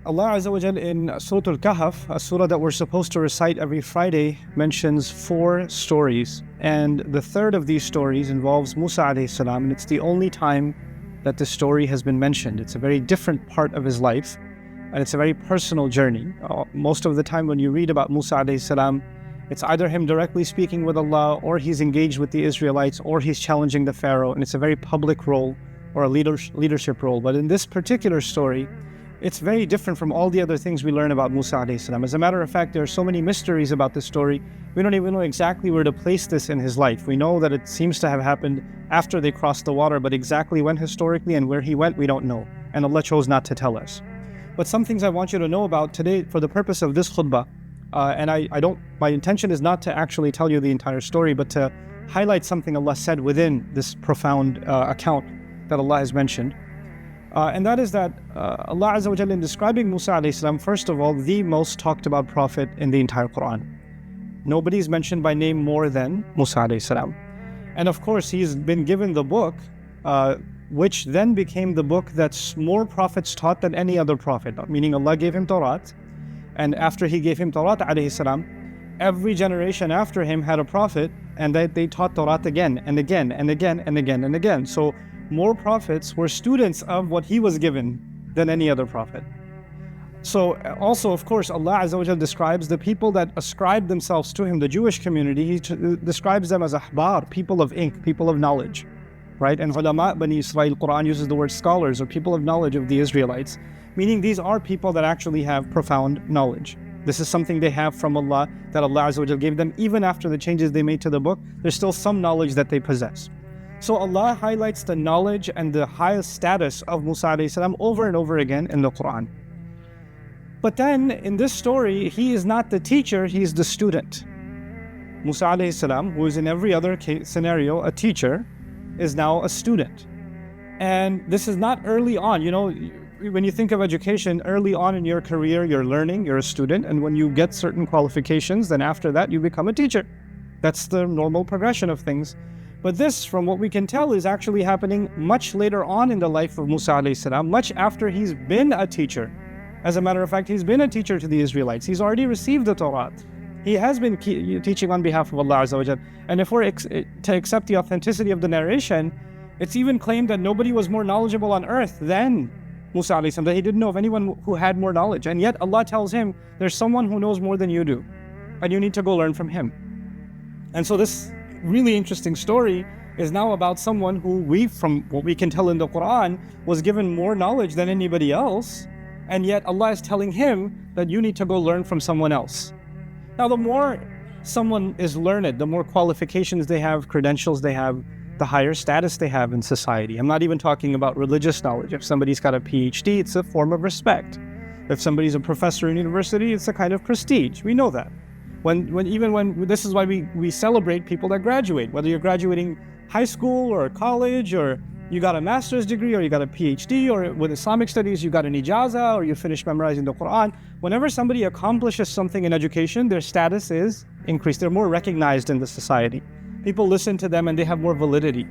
Allah Azza wa Jal in Surah Al-Kahf, a surah that we're supposed to recite every Friday, mentions 4 stories. And the third of these stories involves Musa alayhi salam, and it's the only time that this story has been mentioned. It's a very different part of his life, and it's a very personal journey. Most of the time when you read about Musa alayhi salam, it's either him directly speaking with Allah, or he's engaged with the Israelites, or he's challenging the Pharaoh, and it's a very public role or a leadership role. But in this particular story, it's very different from all the other things we learn about Musa alayhi salam. As a matter of fact, there are so many mysteries about this story, we don't even know exactly where to place this in his life. We know that it seems to have happened after they crossed the water, but exactly when historically and where he went, we don't know. And Allah chose not to tell us. But some things I want you to know about today for the purpose of this khutbah. My intention is not to actually tell you the entire story, but to highlight something Allah said within this profound account that Allah has mentioned. And that is that Allah Azza wa Jalla, in describing Musa alayhi salam, first of all, the most talked about prophet in the entire Quran. Nobody is mentioned by name more than Musa alayhi salam. And of course, he's been given the book, which then became the book that's more prophets taught than any other prophet. Meaning Allah gave him Torah, and after he gave him Torah alayhi salam, every generation after him had a prophet, and they taught Torah again and again and again and again and again. So more prophets were students of what he was given than any other prophet. So also, of course, Allah Azza wa Jal describes the people that ascribe themselves to him, the Jewish community. He describes them as ahbar, people of ink, people of knowledge, right? And ulama, Bani Israel, Quran uses the word scholars, or people of knowledge of the Israelites, meaning these are people that actually have profound knowledge. This is something they have from Allah, that Allah Azza wa Jal gave them. Even after the changes they made to the book, there's still some knowledge that they possess. So Allah highlights the knowledge and the highest status of Musa alayhi salam over and over again in the Quran. But then in this story, he is not the teacher, he is the student. Musa alayhi salam, who is in every other scenario a teacher, is now a student. And this is not early on. You know, when you think of education, early on in your career, you're learning, you're a student, and when you get certain qualifications, then after that you become a teacher. That's the normal progression of things. But this, from what we can tell, is actually happening much later on in the life of Musa alayhi salam, much after he's been a teacher. As a matter of fact, he's been a teacher to the Israelites. He's already received the Torah. He has been teaching on behalf of Allah Azza wa Jal. And if we're to accept the authenticity of the narration, it's even claimed that nobody was more knowledgeable on earth than Musa alayhi salam, that he didn't know of anyone who had more knowledge. And yet Allah tells him, there's someone who knows more than you do, and you need to go learn from him. And so this really interesting story is now about someone who from what we can tell in the Quran, was given more knowledge than anybody else, and yet Allah is telling him that you need to go learn from someone else. Now, the more someone is learned, the more qualifications they have, credentials they have, the higher status they have in society. I'm not even talking about religious knowledge. If somebody's got a PhD, it's a form of respect. If somebody's a professor in university, it's a kind of prestige. We know that. This is why we celebrate people that graduate, whether you're graduating high school or college, or you got a master's degree, or you got a PhD, or with Islamic studies you got an ijaza, or you finished memorizing the Quran. Whenever somebody accomplishes something in education, their status is increased. They're more recognized in the society. People listen to them and they have more validity.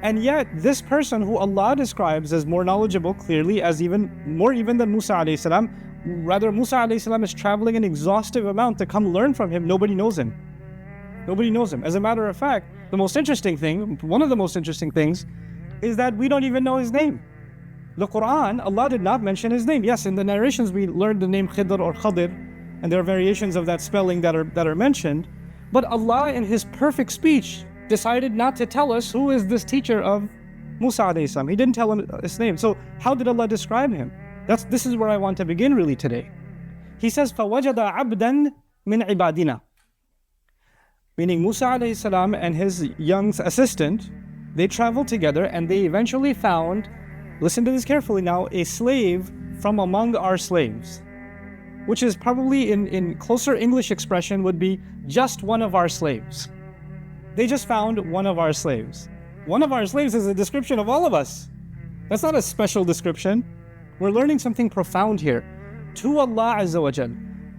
And yet this person who Allah describes as more knowledgeable, clearly, as even than Musa alayhi salam, rather, Musa alayhi salam is traveling an exhaustive amount to come learn from him. Nobody knows him. Nobody knows him. As a matter of fact, one of the most interesting things, is that we don't even know his name. The Quran, Allah did not mention his name. Yes, in the narrations we learned the name Khidr or Khidr, and there are variations of that spelling that are mentioned. But Allah, in his perfect speech, decided not to tell us who is this teacher of Musa alayhi salam. He didn't tell him his name. So how did Allah describe him? This is where I want to begin really today. He says, فَوَجَدَ عَبْدًا مِنْ عِبَادِنَا. Meaning Musa alayhi salam and his young assistant, they traveled together and they eventually found, listen to this carefully now, a slave from among our slaves. Which is probably in closer English expression would be just one of our slaves. They just found one of our slaves. One of our slaves is a description of all of us. That's not a special description. We're learning something profound here. To Allah Azza wa Jal,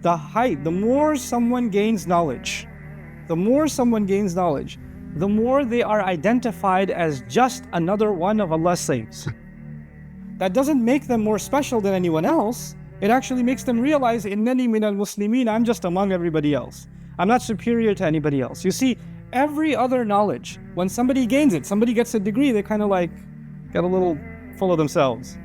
the more someone gains knowledge, the more they are identified as just another one of Allah's slaves. That doesn't make them more special than anyone else, It actually makes them realize, innani min al-muslimin, I'm just among everybody else. I'm not superior to anybody else. You see, every other knowledge, when somebody gains it, somebody gets a degree, they kind of like get a little full of themselves.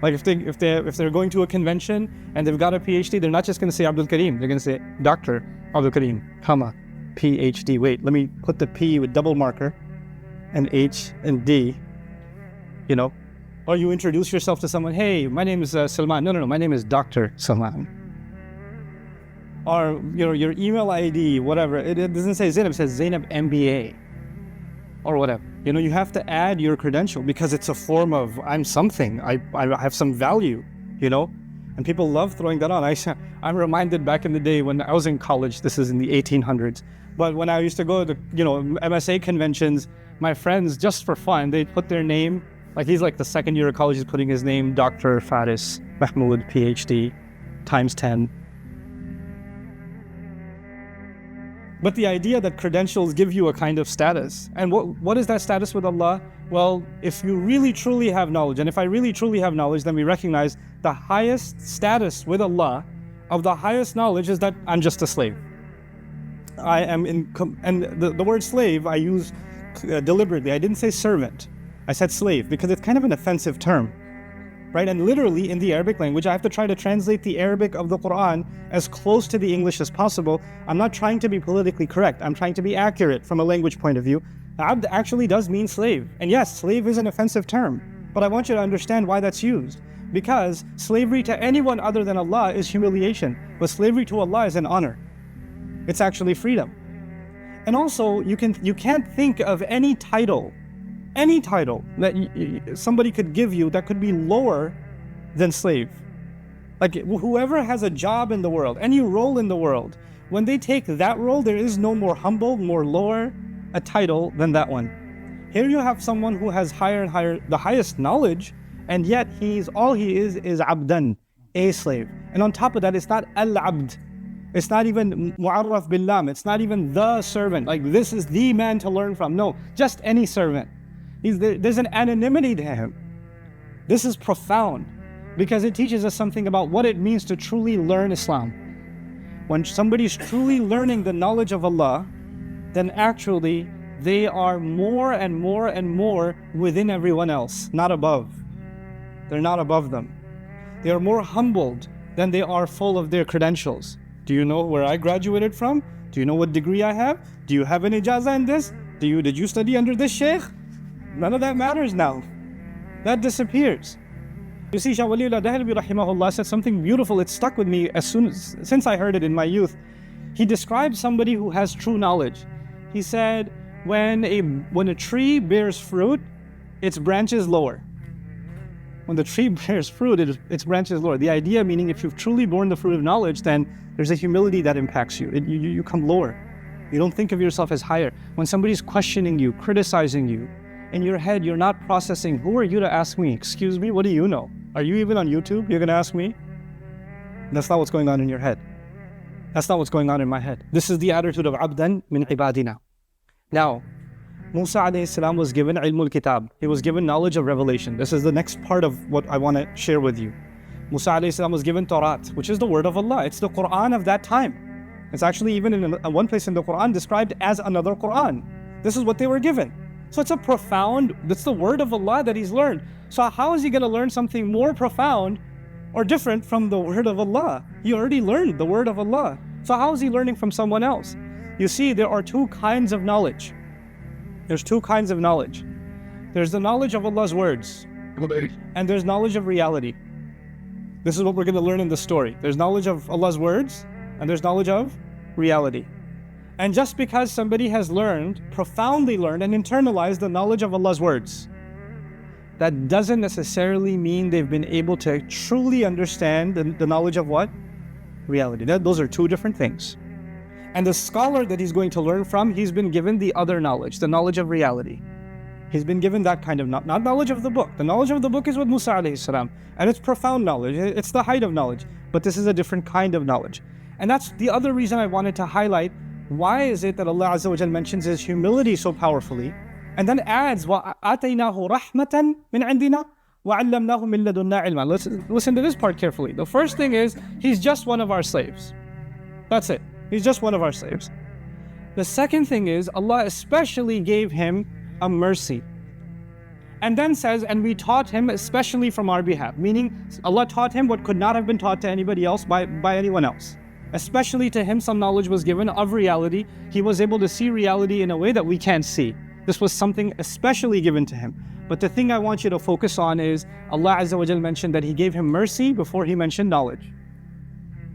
Like if they're going to a convention and they've got a PhD, they're not just going to say Abdul Karim, they're going to say Dr. Abdul Karim, comma, PhD. Wait, let me put the P with double marker and H and D, you know. Or you introduce yourself to someone, hey, my name is Salman. No, my name is Dr. Salman. Or your email ID, whatever. It doesn't say Zainab, it says Zainab MBA or whatever. You have to add your credential because it's a form of I'm something. I have some value, And people love throwing that on. I'm reminded back in the day when I was in college, this is in the 1800s, but when I used to go to, MSA conventions, my friends, just for fun, they'd put their name, like he's like the second year of college, he's putting his name, Dr. Faris Mahmoud, PhD, times 10. But the idea that credentials give you a kind of status. And what is that status with Allah? Well, if you really truly have knowledge, and if I really truly have knowledge, then we recognize the highest status with Allah of the highest knowledge is that I'm just a slave. And the word slave I use deliberately. I didn't say servant. I said slave because it's kind of an offensive term. Right? And literally in the Arabic language, I have to try to translate the Arabic of the Quran as close to the English as possible. I'm not trying to be politically correct. I'm trying to be accurate from a language point of view. Abd actually does mean slave. And yes, slave is an offensive term. But I want you to understand why that's used. Because slavery to anyone other than Allah is humiliation. But slavery to Allah is an honor. It's actually freedom. And also, you can't think of any title that somebody could give you that could be lower than slave. Like whoever has a job in the world, any role in the world, when they take that role, there is no more humble, more lower a title than that one. Here you have someone who has higher and higher, the highest knowledge, and yet all he is abdan, a slave. And on top of that, it's not al-abd. It's not even mu'arraf bil-lam. It's not even the servant. Like this is the man to learn from. No, just any servant. There's an anonymity to him. This is profound because it teaches us something about what it means to truly learn Islam. When somebody's truly learning the knowledge of Allah, then actually they are more and more and more within everyone else, not above. They're not above them. They are more humbled than they are full of their credentials. Do you know where I graduated from? Do you know what degree I have? Do you have an ijazah in this? Did you study under this sheikh? None of that matters now. That disappears. You see, Shah Waliullah Dahlawi rahimahullah said something beautiful. It stuck with me since I heard it in my youth. He described somebody who has true knowledge. He said, when a tree bears fruit, its branches lower. When the tree bears fruit, its branches lower. The idea meaning if you've truly borne the fruit of knowledge, then there's a humility that impacts you. You come lower. You don't think of yourself as higher. When somebody's questioning you, criticizing you, in your head, you're not processing, who are you to ask me? Excuse me, what do you know? Are you even on YouTube? You're gonna ask me? That's not what's going on in your head. That's not what's going on in my head. This is the attitude of abdan min ibadina. Now, Musa alayhi salam was given ilmul kitab. He was given knowledge of revelation. This is the next part of what I want to share with you. Musa alayhi salam was given Tawrat, which is the word of Allah. It's the Quran of that time. It's actually even in one place in the Quran described as another Quran. This is what they were given. So it's that's the word of Allah that he's learned. So how is he going to learn something more profound or different from the word of Allah? He already learned the word of Allah. So how is he learning from someone else? You see, there are two kinds of knowledge. There's two kinds of knowledge. There's the knowledge of Allah's words, and there's knowledge of reality. This is what we're going to learn in the story. There's knowledge of Allah's words, and there's knowledge of reality. And just because somebody has profoundly learned and internalized the knowledge of Allah's words, that doesn't necessarily mean they've been able to truly understand the knowledge of what? Reality. Those are two different things. And the scholar that he's going to learn from, he's been given the other knowledge, the knowledge of reality. He's been given that kind of, not knowledge of the book. The knowledge of the book is with Musa alayhi salam. And it's profound knowledge. It's the height of knowledge. But this is a different kind of knowledge. And that's the other reason I wanted to highlight why is it that Allah Azza wa Jal mentions His humility so powerfully and then adds وَآتَيْنَاهُ رَحْمَةً مِنْ عِنْدِنَا وَعَلَّمْنَاهُ مِن لَدُنَّا عِلْمًا. Listen to this part carefully. The first thing is, he's just one of our slaves. That's it. He's just one of our slaves. The second thing is, Allah especially gave him a mercy. And then says, and we taught him especially from our behalf. Meaning, Allah taught him what could not have been taught to anybody else by anyone else. Especially to him, some knowledge was given of reality. He was able to see reality in a way that we can't see. This was something especially given to him. But the thing I want you to focus on is, Allah Azza wa Jal mentioned that He gave him mercy before He mentioned knowledge.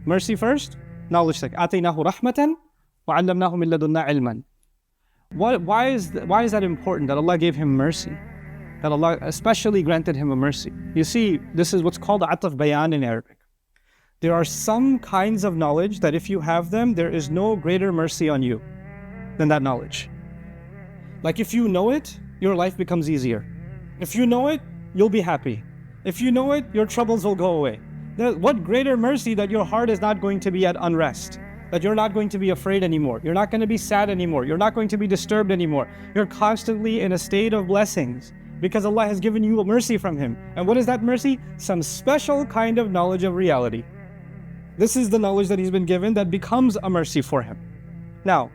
Mercy first, knowledge second. آتَيْنَاهُ رَحْمَةً وَعَلَّمْنَاهُ مِن لَدُنَّا عِلْمًا. Why is that important, that Allah gave him mercy? That Allah especially granted him a mercy. You see, this is what's called ataf bayan in Arabic. There are some kinds of knowledge that if you have them, there is no greater mercy on you than that knowledge. Like if you know it, your life becomes easier. If you know it, you'll be happy. If you know it, your troubles will go away. What greater mercy that your heart is not going to be at unrest, that you're not going to be afraid anymore, you're not going to be sad anymore, you're not going to be disturbed anymore. You're constantly in a state of blessings because Allah has given you a mercy from Him. And what is that mercy? Some special kind of knowledge of reality. This is the knowledge that he's been given that becomes a mercy for him. Now,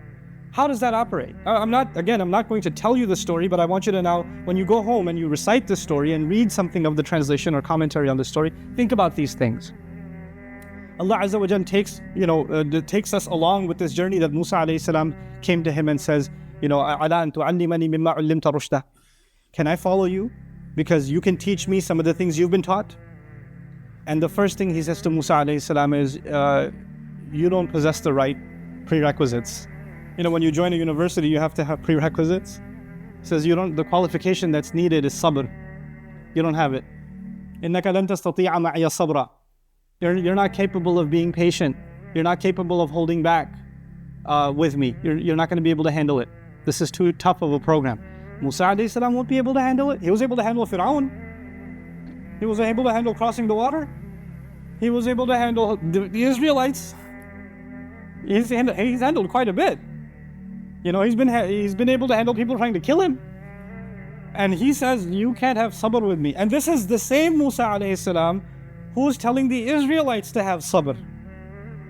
how does that operate? I'm not going to tell you the story, but I want you to now, when you go home and you recite the story and read something of the translation or commentary on the story, think about these things. Allah Azza wa Jal takes us along with this journey that Musa alayhi salam came to him and says, "Ala an tu'allimani mimma 'ullimta rushda." Can I follow you? Because you can teach me some of the things you've been taught. And the first thing he says to Musa alayhi salam is, you don't possess the right prerequisites. When you join a university, you have to have prerequisites. He says, the qualification that's needed is sabr. You don't have it. إِنَّكَ لَن تَسْتَطِيعَ مَعِيَ صَبْرًا. You're not capable of being patient. You're not capable of holding back with me. You're not going to be able to handle it. This is too tough of a program. Musa alayhi salam won't be able to handle it. He was able to handle Fir'aun. He was able to handle crossing the water. He was able to handle the Israelites. He's handled quite a bit. He's been able to handle people trying to kill him. And he says, you can't have sabr with me. And this is the same Musa alayhi salam who's telling the Israelites to have sabr.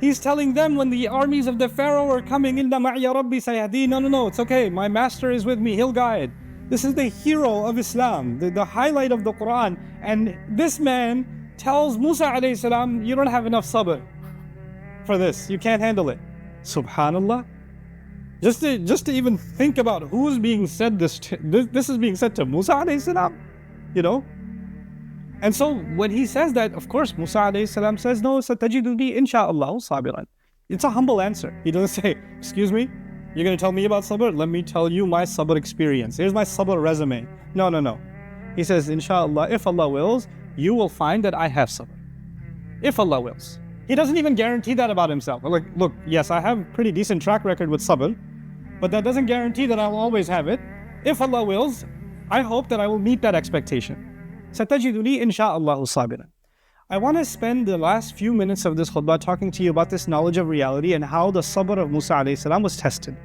He's telling them when the armies of the Pharaoh are coming, Inna ma'iya rabbi sayahdeen. No, it's okay. My master is with me. He'll guide. This is the hero of Islam, the highlight of the Quran. And this man tells Musa alayhi salam, you don't have enough sabr for this. You can't handle it. Subhanallah. Just to even think about who's being said this is being said to Musa alayhi salam, And so when he says that, of course, Musa alayhi salam says, no, satajiduni insha'Allah sabiran. It's a humble answer. He doesn't say, excuse me, you're going to tell me about sabr? Let me tell you my sabr experience. Here's my sabr resume. No. He says, insha'Allah, if Allah wills, you will find that I have sabr. If Allah wills. He doesn't even guarantee that about himself. Like, look, yes, I have a pretty decent track record with sabr, but that doesn't guarantee that I'll always have it. If Allah wills, I hope that I will meet that expectation. Satajiduni insha'Allahu sabiran. I want to spend the last few minutes of this khutbah talking to you about this knowledge of reality and how the sabr of Musa alayhi salam was tested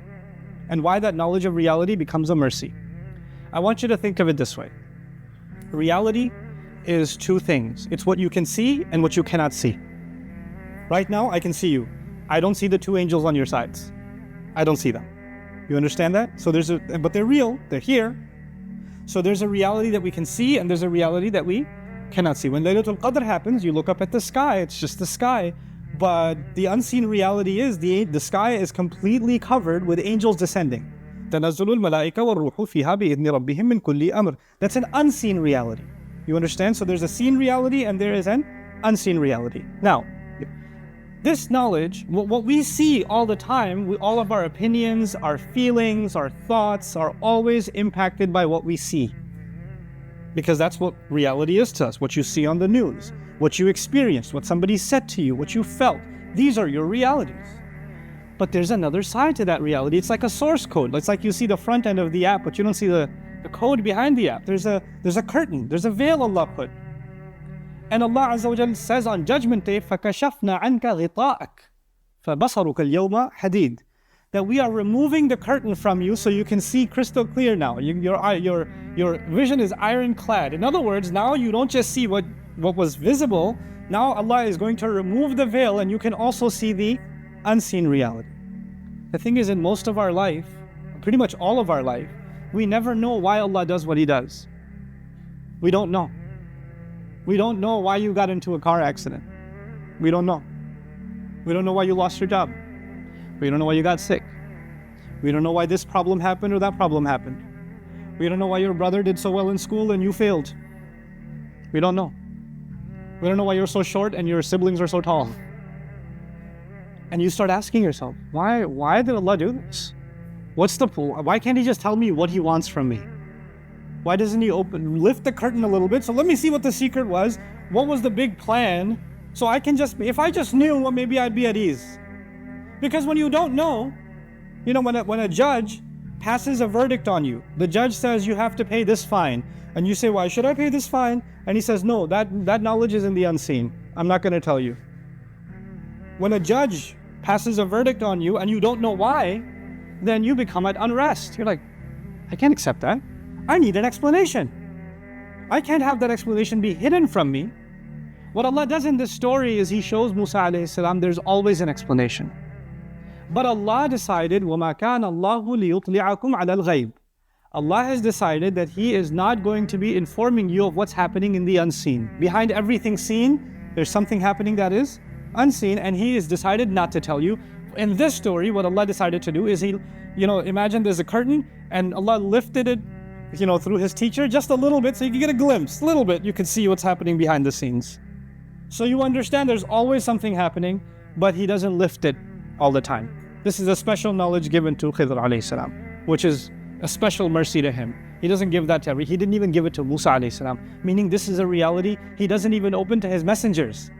and why that knowledge of reality becomes a mercy. I want you to think of it this way. Reality is two things. It's what you can see and what you cannot see. Right now, I can see you. I don't see the two angels on your sides. I don't see them. You understand that? But they're real. They're here. So there's a reality that we can see and there's a reality that we cannot see. When Laylatul Qadr happens, you look up at the sky. It's just the sky. But the unseen reality is the sky is completely covered with angels descending. تَنَزُّلُ الْمَلَائِكَ وَالرُّوحُ فِيهَا بِإِذْنِ رَبِّهِمْ مِنْ كُلِّ أَمْرٍ. That's an unseen reality. You understand? So there's a seen reality and there is an unseen reality. Now, this knowledge, what we see all the time, all of our opinions, our feelings, our thoughts are always impacted by what we see. Because that's what reality is to us, what you see on the news, what you experienced, what somebody said to you, what you felt. These are your realities. But there's another side to that reality. It's like a source code. It's like you see the front end of the app, but you don't see the code behind the app. There's a curtain, there's a veil Allah put. And Allah Azza wa Jal says on Judgment Day, فَكَشَفْنَا عَنْكَ غِطَاءَكَ فَبَصَرُكَ الْيَوْمَ حَدِيدٌ. that we are removing the curtain from you so you can see crystal clear now. Your vision is ironclad. In other words, now you don't just see what was visible. Now Allah is going to remove the veil and you can also see the unseen reality. The thing is, in most of our life, pretty much all of our life, we never know why Allah does what He does. We don't know. We don't know why you got into a car accident. We don't know. We don't know why you lost your job. We don't know why you got sick. We don't know why this problem happened or that problem happened. We don't know why your brother did so well in school and you failed. We don't know. We don't know why you're so short and your siblings are so tall. And you start asking yourself, why did Allah do this? Why can't He just tell me what He wants from me? Why doesn't He lift the curtain a little bit? So let me see what the secret was. What was the big plan? So I can if I just knew, well, maybe I'd be at ease. Because when you don't know, when a judge passes a verdict on you, the judge says you have to pay this fine. And you say, why should I pay this fine? And he says, no, that knowledge is in the unseen. I'm not going to tell you. When a judge passes a verdict on you and you don't know why, then you become at unrest. You're like, I can't accept that. I need an explanation. I can't have that explanation be hidden from me. What Allah does in this story is He shows Musa alayhi salam there's always an explanation. But Allah decided, وَمَا كَانَ اللَّهُ لِيُطْلِعَكُمْ عَلَى الْغَيْبِ. Allah has decided that He is not going to be informing you of what's happening in the unseen. Behind everything seen, there's something happening that is unseen, and He has decided not to tell you. In this story, what Allah decided to do is imagine there's a curtain and Allah lifted it, through His teacher just a little bit so you can get a glimpse, a little bit, you can see what's happening behind the scenes. So you understand there's always something happening, but He doesn't lift it all the time. This is a special knowledge given to Khidr alayhi salam, which is a special mercy to him. He doesn't give that to He didn't even give it to Musa alayhi salam, meaning this is a reality He doesn't even open to His messengers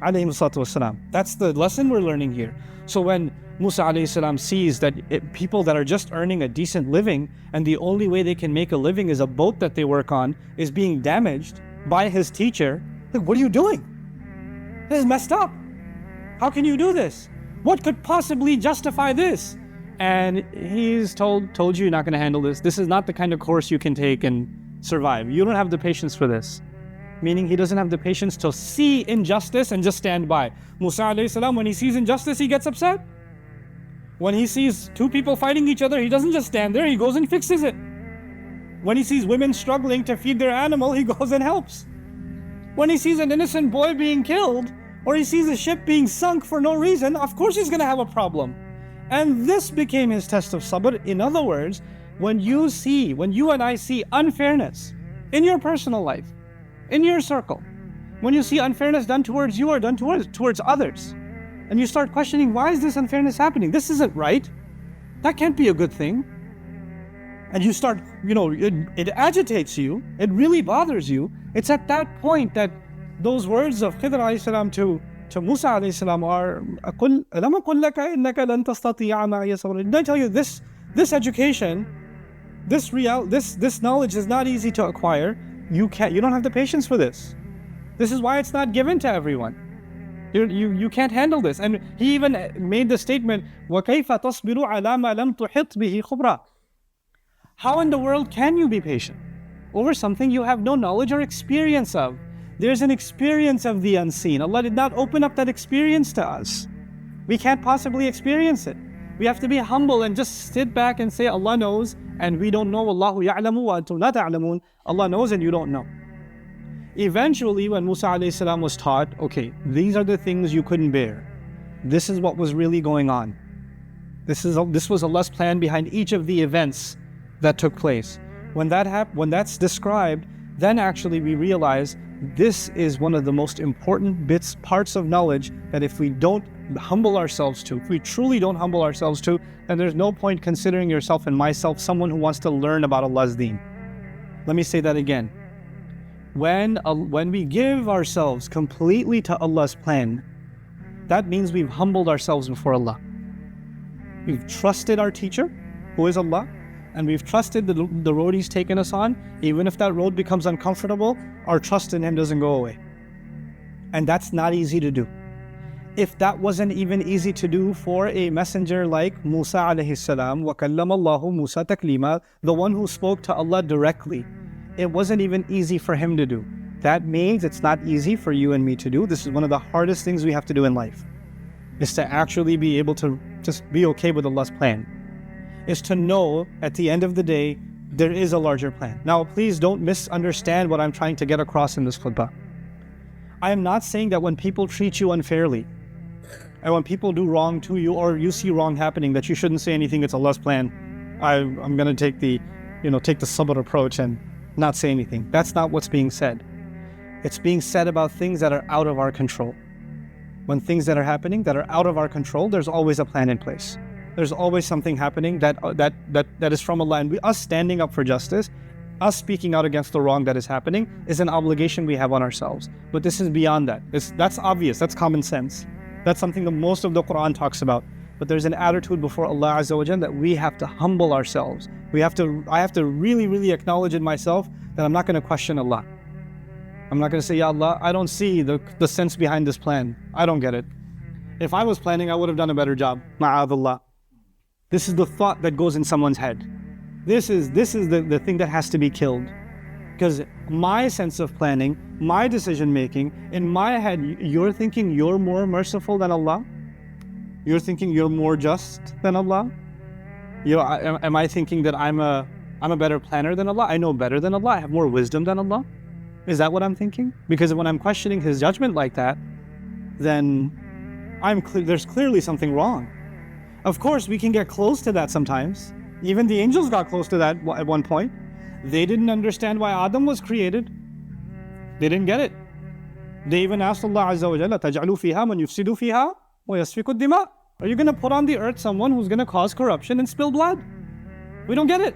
alayhi salatu wasalam. That's the lesson we're learning here. So when Musa alayhi salam sees that people that are just earning a decent living and the only way they can make a living is a boat that they work on is being damaged by his teacher, like, what are you doing? This is messed up. How can you do this? What could possibly justify this? And he's told you you're not going to handle this. This is not the kind of course you can take and survive. You don't have the patience for this. Meaning he doesn't have the patience to see injustice and just stand by. Musa alayhi salam, when he sees injustice, he gets upset. When he sees two people fighting each other, he doesn't just stand there, he goes and fixes it. When he sees women struggling to feed their animal, he goes and helps. When he sees an innocent boy being killed, or he sees a ship being sunk for no reason, of course he's going to have a problem. And this became his test of sabr. In other words, when you and I see unfairness in your personal life, in your circle, when you see unfairness done towards you or done towards others, and you start questioning, why is this unfairness happening? This isn't right. That can't be a good thing. And you start, it agitates you, it really bothers you. It's at that point that those words of Khidr alayhi salam to Musa alayhi salam are, did I tell you this education, this knowledge is not easy to acquire. You don't have the patience for this. This is why it's not given to everyone. You can't handle this. And he even made the statement, وَكَيْفَ تَصْبِرُ عَلَى مَا لَمْ تُحِطْ بِهِ خُبْرًا. How in the world can you be patient over something you have no knowledge or experience of? There's an experience of the unseen. Allah did not open up that experience to us. We can't possibly experience it. We have to be humble and just sit back and say, Allah knows and we don't know. Wallahu ya'lamu wa antum la ta'lamun. Allah knows and you don't know. Eventually, when Musa alayhi salam was taught, okay, these are the things you couldn't bear. This is what was really going on. This was Allah's plan behind each of the events that took place. When that's described, then actually we realize this is one of the most important parts of knowledge that if we don't humble ourselves to, if we truly don't humble ourselves to, then there's no point considering yourself and myself someone who wants to learn about Allah's deen. Let me say that again. When we give ourselves completely to Allah's plan, that means we've humbled ourselves before Allah. We've trusted our teacher, who is Allah, and we've trusted the road He's taken us on. Even if that road becomes uncomfortable, our trust in Him doesn't go away. And that's not easy to do. If that wasn't even easy to do for a messenger like Musa alayhi salam, وَكَلَّمَ اللَّهُ مُوسَى تَكْلِيمًا, the one who spoke to Allah directly, it wasn't even easy for him to do. That means it's not easy for you and me to do. This is one of the hardest things we have to do in life, is to actually be able to just be okay with Allah's plan. Is to know at the end of the day, there is a larger plan. Now, please don't misunderstand what I'm trying to get across in this khutbah. I am not saying that when people treat you unfairly, and when people do wrong to you, or you see wrong happening, that you shouldn't say anything, it's Allah's plan. I'm going to take the sabr approach and not say anything. That's not what's being said. It's being said about things that are out of our control. When things that are happening that are out of our control, there's always a plan in place. There's always something happening that is from Allah. And us standing up for justice, us speaking out against the wrong that is happening, is an obligation we have on ourselves. But this is beyond that. That's obvious. That's common sense. That's something that most of the Quran talks about. But there's an attitude before Allah Azza wa Jalla that we have to humble ourselves. I have to really, really acknowledge in myself that I'm not going to question Allah. I'm not going to say, Ya Allah, I don't see the sense behind this plan. I don't get it. If I was planning, I would have done a better job. Ma'adallah. This is the thought that goes in someone's head. This is the thing that has to be killed. Because my sense of planning, my decision making, in my head, you're thinking you're more merciful than Allah? You're thinking you're more just than Allah? Am I thinking that I'm a better planner than Allah? I know better than Allah. I have more wisdom than Allah? Is that what I'm thinking? Because when I'm questioning His judgment like that, then there's clearly something wrong. Of course, we can get close to that sometimes. Even the angels got close to that at one point. They didn't understand why Adam was created. They didn't get it. They even asked Allah Azza wa Jalla, تَجْعَلُوا فِيهَا مَنْ يُفْسِدُ فِيهَا وَيَسْفِكُ الدِّمَاء. Are you going to put on the earth someone who's going to cause corruption and spill blood? We don't get it.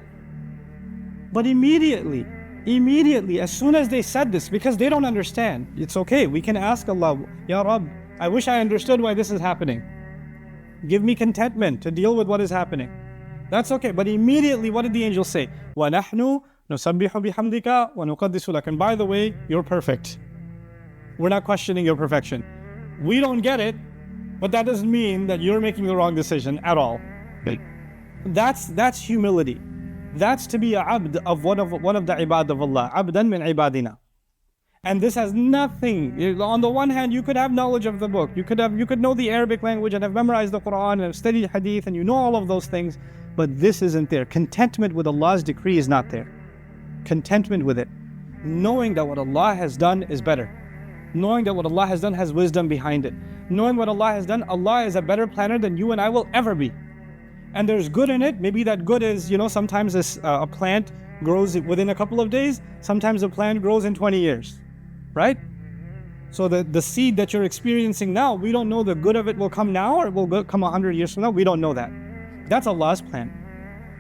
But immediately, as soon as they said this, because they don't understand, it's okay. We can ask Allah, Ya Rabb, I wish I understood why this is happening. Give me contentment to deal with what is happening. That's okay. But immediately, what did the angel say? وَنَحْنُ نُسَبِّحُ بِحَمْدِكَ وَنُقَدِّسُ لَكَ. And by the way, you're perfect. We're not questioning your perfection. We don't get it, but that doesn't mean that you're making the wrong decision at all. That's humility. That's to be a abd of one of the ibad of Allah. Abdan min ibadina. And this has nothing. On the one hand, you could have knowledge of the book. You could know the Arabic language and have memorized the Quran and have studied hadith and you know all of those things. But this isn't there. Contentment with Allah's decree is not there. Contentment with it. Knowing that what Allah has done is better. Knowing that what Allah has done has wisdom behind it. Knowing what Allah has done, Allah is a better planner than you and I will ever be. And there's good in it. Maybe that good is, sometimes a plant grows within a couple of days. Sometimes a plant grows in 20 years. Right? So the seed that you're experiencing now, we don't know the good of it will come now or it will come 100 years from now. We don't know that. That's Allah's plan.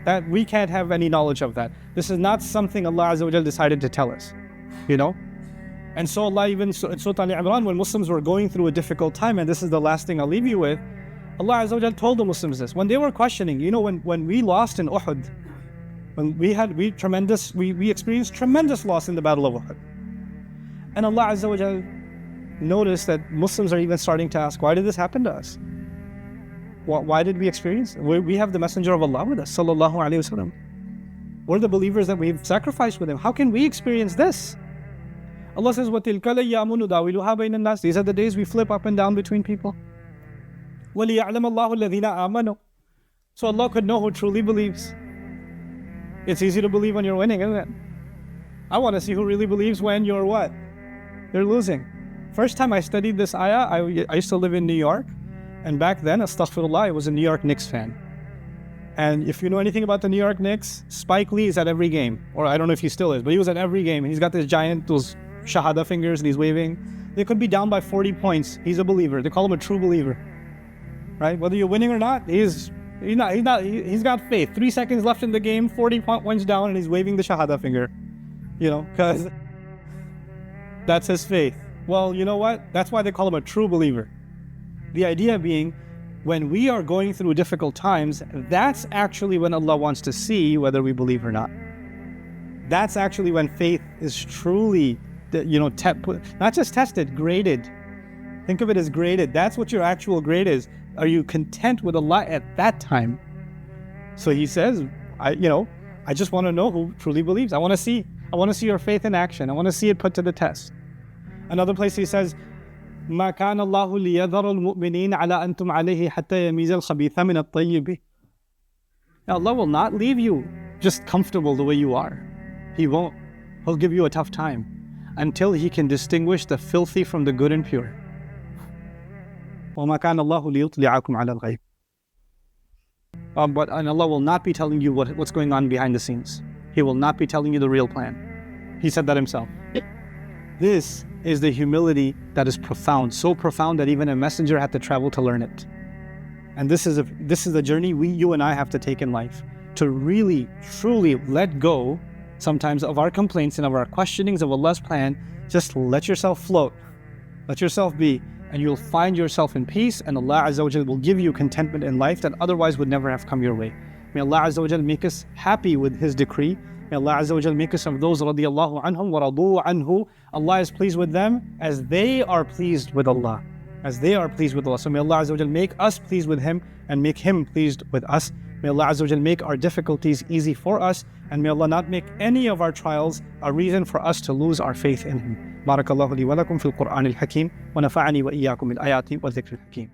That we can't have any knowledge of that. This is not something Allah Azza wa Jal decided to tell us. And so Allah even in Surah Al-Imran, when Muslims were going through a difficult time, and this is the last thing I'll leave you with, Allah Azza wa Jal told the Muslims this. When they were questioning, when we lost in Uhud, when we experienced tremendous loss in the Battle of Uhud. And Allah Azza wa Jal noticed that Muslims are even starting to ask, why did this happen to us? Why did we experience it? We have the Messenger of Allah with us, sallallahu alayhi wasallam. We're the believers that we've sacrificed with him. How can we experience this? Allah says, وَتِلْكَ الْأَيَّامُ نُدَاوِلُهَا بَيْنَ النَّاسِ. These are the days we flip up and down between people. وَلِيَعْلَمَ اللَّهُ الَّذِينَ آمَنُوا. So Allah could know who truly believes. It's easy to believe when you're winning, isn't it? I want to see who really believes when you're what? You're losing. First time I studied this ayah, I used to live in New York. And back then, astaghfirullah, I was a New York Knicks fan. And if you know anything about the New York Knicks, Spike Lee is at every game. Or I don't know if he still is, but he was at every game. And he's got those shahada fingers and he's waving. They could be down by 40 points. He's a believer. They call him a true believer. Right? Whether you're winning or not, he's got faith. 3 seconds left in the game, 40 points down, and he's waving the shahada finger. Because that's his faith. Well, you know what? That's why they call him a true believer. The idea being, when we are going through difficult times, that's actually when Allah wants to see whether we believe or not. That's actually when faith is truly, not just tested, graded. Think of it as graded. That's what your actual grade is. Are you content with Allah at that time? So he says, I just want to know who truly believes. I want to see your faith in action. I want to see it put to the test. Another place he says, ما كان الله ليذر المؤمنين على أنتم عليه حتى يميز الخبيث من الطيب. Allah will not leave you just comfortable the way you are. He won't. He'll give you a tough time until He can distinguish the filthy from the good and pure. وما كان الله ليطلعكم على الغيب. And Allah will not be telling you what's going on behind the scenes. He will not be telling you the real plan. He said that Himself. This is the humility that is profound, so profound that even a messenger had to travel to learn it. And this is a journey you and I have to take in life, to really, truly let go sometimes of our complaints and of our questionings of Allah's plan. Just let yourself float, let yourself be, and you'll find yourself in peace, and Allah Azza wa Jal will give you contentment in life that otherwise would never have come your way. May Allah Azza wa Jal make us happy with His decree. May Allah Azza wa Jal make us of those radiyallahu anhum wa radu anhu. Allah is pleased with them as they are pleased with Allah. As they are pleased with Allah. So may Allah Azza wa Jal make us pleased with Him and make Him pleased with us. May Allah Azza wa Jal make our difficulties easy for us, and may Allah not make any of our trials a reason for us to lose our faith in Him. Barakallahu li wa lakum fil Qur'an al-Hakim wa nafa'ani wa iyyakum bil ayati wa dhikr al-Hakim.